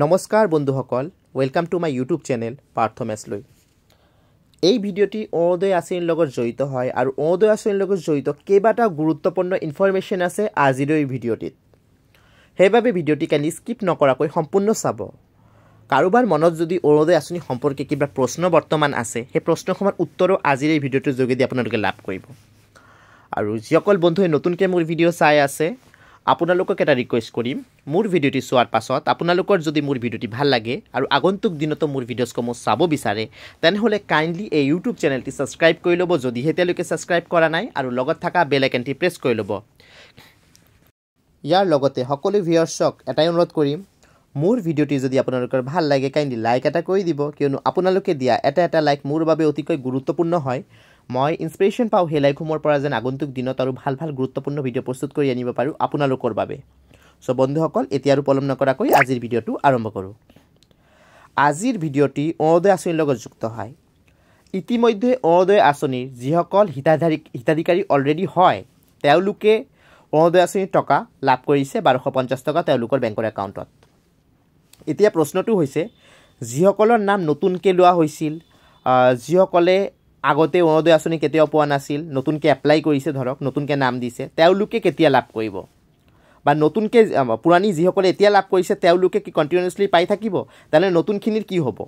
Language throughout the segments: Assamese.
নমস্কাৰ বন্ধুসকল, welcome to my YouTube channel পাৰ্থমেছলৈ। এই ভিডিঅ'টি অৰুণোদয় আঁচনিৰ লগত জড়িত হয় আৰু অৰুণোদয় আঁচনিৰ লগত জড়িত কেইবাটা গুৰুত্বপূৰ্ণ ইনফৰমেশ্যন আছে আজিৰ এই ভিডিঅ'টিত। সেইবাবে ভিডিঅ'টি কাইণ্ডলি স্কিপ নকৰাকৈ সম্পূৰ্ণ চাব। কাৰোবাৰ মনত যদি অৰুণোদয় আঁচনি সম্পৰ্কে কিবা প্ৰশ্ন বৰ্তমান আছে, সেই প্ৰশ্নসমূহৰ উত্তৰো আজিৰ এই ভিডিঅ'টোৰ যোগেদি আপোনালোকে লাভ কৰিব। আৰু যিসকল বন্ধুৱে নতুনকৈ মোৰ ভিডিঅ' চাই আছে, আপোনালোকক এটা ৰিকুৱেষ্ট কৰিম, মোৰ ভিডিঅ'টি চোৱাৰ পাছত আপোনালোকৰ যদি মোৰ ভিডিঅ'টি ভাল লাগে আৰু আগন্তুক দিনতো মোৰ ভিডিঅ'সমূহ চাব বিচাৰে, তেনেহ'লে কাইণ্ডলি এই ইউটিউব চেনেলটি ছাবস্ক্ৰাইব কৰি ল'ব যদিহে তেওঁলোকে ছাবস্ক্ৰাইব কৰা নাই, আৰু লগত থকা বেল আইকনটি প্ৰেছ কৰি ল'ব। ইয়াৰ লগতে সকলো ভিউৱাৰ্ছক এটাই অনুৰোধ কৰিম, মোৰ ভিডিঅ'টি যদি আপোনালোকৰ ভাল লাগে কাইণ্ডলি লাইক এটা কৰি দিব, কিয়নো আপোনালোকে দিয়া এটা লাইক মোৰ বাবে অতিকৈ গুৰুত্বপূৰ্ণ হয়। মই ইনস্পিৰেশ্যন পাওঁ সেই লাইকসমূহৰ পৰা যেন আগন্তুক দিনত আৰু ভাল গুৰুত্বপূৰ্ণ ভিডিঅ' প্ৰস্তুত কৰি আনিব পাৰোঁ আপোনালোকৰ বাবে। চ' বন্ধুসকল, এতিয়া আৰু পলম নকৰাকৈ আজিৰ ভিডিঅ'টো আৰম্ভ কৰোঁ। আজিৰ ভিডিঅ'টি অৰুণোদয় আঁচনিৰ লগত যুক্ত হয়। ইতিমধ্যে অৰুণোদয় আঁচনিৰ যিসকল হিতাধিকাৰী অলৰেডি হয়, তেওঁলোকে অৰুণোদয় আঁচনিৰ টকা লাভ কৰিছে 1250 টকা তেওঁলোকৰ বেংকৰ একাউণ্টত। এতিয়া প্ৰশ্নটো হৈছে, যিসকলৰ নাম নতুনকৈ লোৱা হৈছিল, যিসকলে আগতে অৰুণোদয় আঁচনি কেতিয়াও পোৱা নাছিল, নতুনকৈ এপ্লাই কৰিছে, ধৰক নতুনকৈ নাম দিছে, তেওঁলোকে কেতিয়া লাভ কৰিব? বা নতুনকৈ পুৰণি যিসকলে এতিয়া লাভ কৰিছে তেওঁলোকে কি কণ্টিনিউৱাছলি পাই থাকিব? তেনেহ'লে নতুনখিনিৰ কি হ'ব?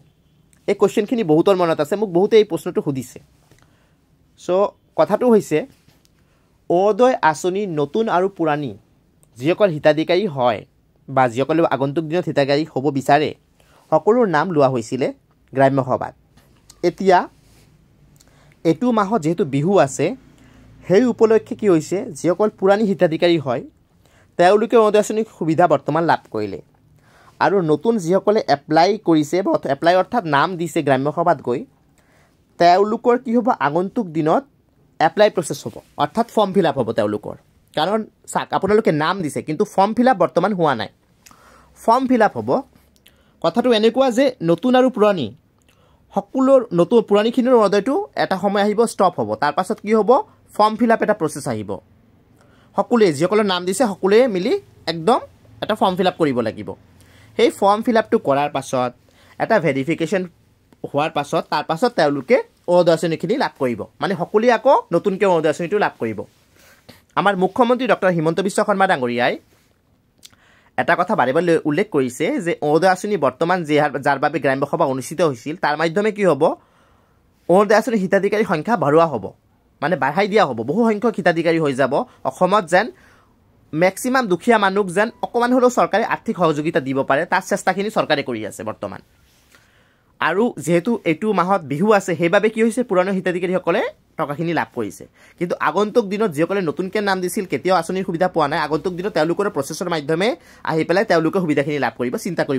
এই কুৱেশ্যনখিনি বহুতৰ মনত আছে, মোক বহুতে এই প্ৰশ্নটো সুধিছে। চ' কথাটো হৈছে, অৰুণোদয় আঁচনিৰ নতুন আৰু পুৰণি যিসকল হিতাধিকাৰী হয় বা যিসকলে আগন্তুক দিনত হিতাধিকাৰী হ'ব বিচাৰে, সকলোৰ নাম লোৱা হৈছিলে গ্ৰাম্য সভাত। এতিয়া এইটো মাহত যিহেতু বিহু আছে, সেই উপলক্ষে কি হৈছে, যিসকল পুৰণি হিতাধিকাৰী হয় তেওঁলোকে অৰুণোদয় আঁচনিৰ সুবিধা বৰ্তমান লাভ কৰিলে, আৰু নতুন যিসকলে এপ্লাই কৰিছে বা এপ্লাই অৰ্থাৎ নাম দিছে গ্ৰাম্য সভাত গৈ, তেওঁলোকৰ কি হ'ব, আগন্তুক দিনত এপ্লাই প্ৰচেছ হ'ব, অৰ্থাৎ ফৰ্ম ফিল আপ হ'ব তেওঁলোকৰ। কাৰণ চাওক, আপোনালোকে নাম দিছে কিন্তু ফৰ্ম ফিল আপ বৰ্তমান হোৱা নাই। ফৰ্ম ফিল আপ হ'ব। কথাটো এনেকুৱা যে নতুন আৰু পুৰণি সকলো পুৰণিখিনিৰ অৰুণোদয়টো এটা সময় আহিব, ষ্টপ হ'ব। তাৰপাছত কি হ'ব, ফৰ্ম ফিল আপ এটা প্ৰচেছ আহিব। সকলোৱে যিসকলৰ নাম দিছে সকলোৱে মিলি একদম এটা ফৰ্ম ফিল আপ কৰিব লাগিব। সেই ফৰ্ম ফিল আপটো কৰাৰ পাছত এটা ভেৰিফিকেশ্যন হোৱাৰ পাছত তাৰপাছত তেওঁলোকে অৰুণোদয় আঁচনিখিনি লাভ কৰিব, মানে সকলোৱে আকৌ নতুনকৈ অৰুণোদয় আঁচনিটো লাভ কৰিব। আমাৰ মুখ্যমন্ত্ৰী ডক্টৰ হিমন্ত বিশ্ব শৰ্মা ডাঙৰীয়াই এটা কথা বাৰে বাৰে উল্লেখ কৰিছে যে অৰুণোদয় আঁচনি বৰ্তমান যাৰ বাবে গ্ৰাম্য সভা অনুষ্ঠিত হৈছিল, তাৰ মাধ্যমে কি হ'ব, অৰুণোদয় আঁচনিৰ হিতাধিকাৰীৰ সংখ্যা বঢ়োৱা হ'ব, মানে বাঢ়াই দিয়া হ'ব। বহু সংখ্যক হিতাধিকাৰী হৈ যাব অসমত, যেন মেক্সিমাম দুখীয়া মানুহক যেন অকণমান হ'লেও চৰকাৰে আৰ্থিক সহযোগিতা দিব পাৰে, তাৰ চেষ্টাখিনি চৰকাৰে কৰি আছে বৰ্তমান। আৰু যিহেতু এইটো মাহত বিহু আছে, সেইবাবে কি হৈছে, পুৰণি হিতাধিকাৰীসকলে টকাখিনি লাভ কৰিছে। কিন্তু আগন্তুক দিনত যিসকলে নতুনকৈ নাম দিছিল, কেতিয়াও আঁচনিৰ সুবিধা পোৱা নাই, আগন্তুক দিনত তেওঁলোকৰ প্ৰচেছৰ মাধ্যমে আহি পেলাই তেওঁলোকে সুবিধাখিনি লাভ কৰিব, চিন্তা কৰিব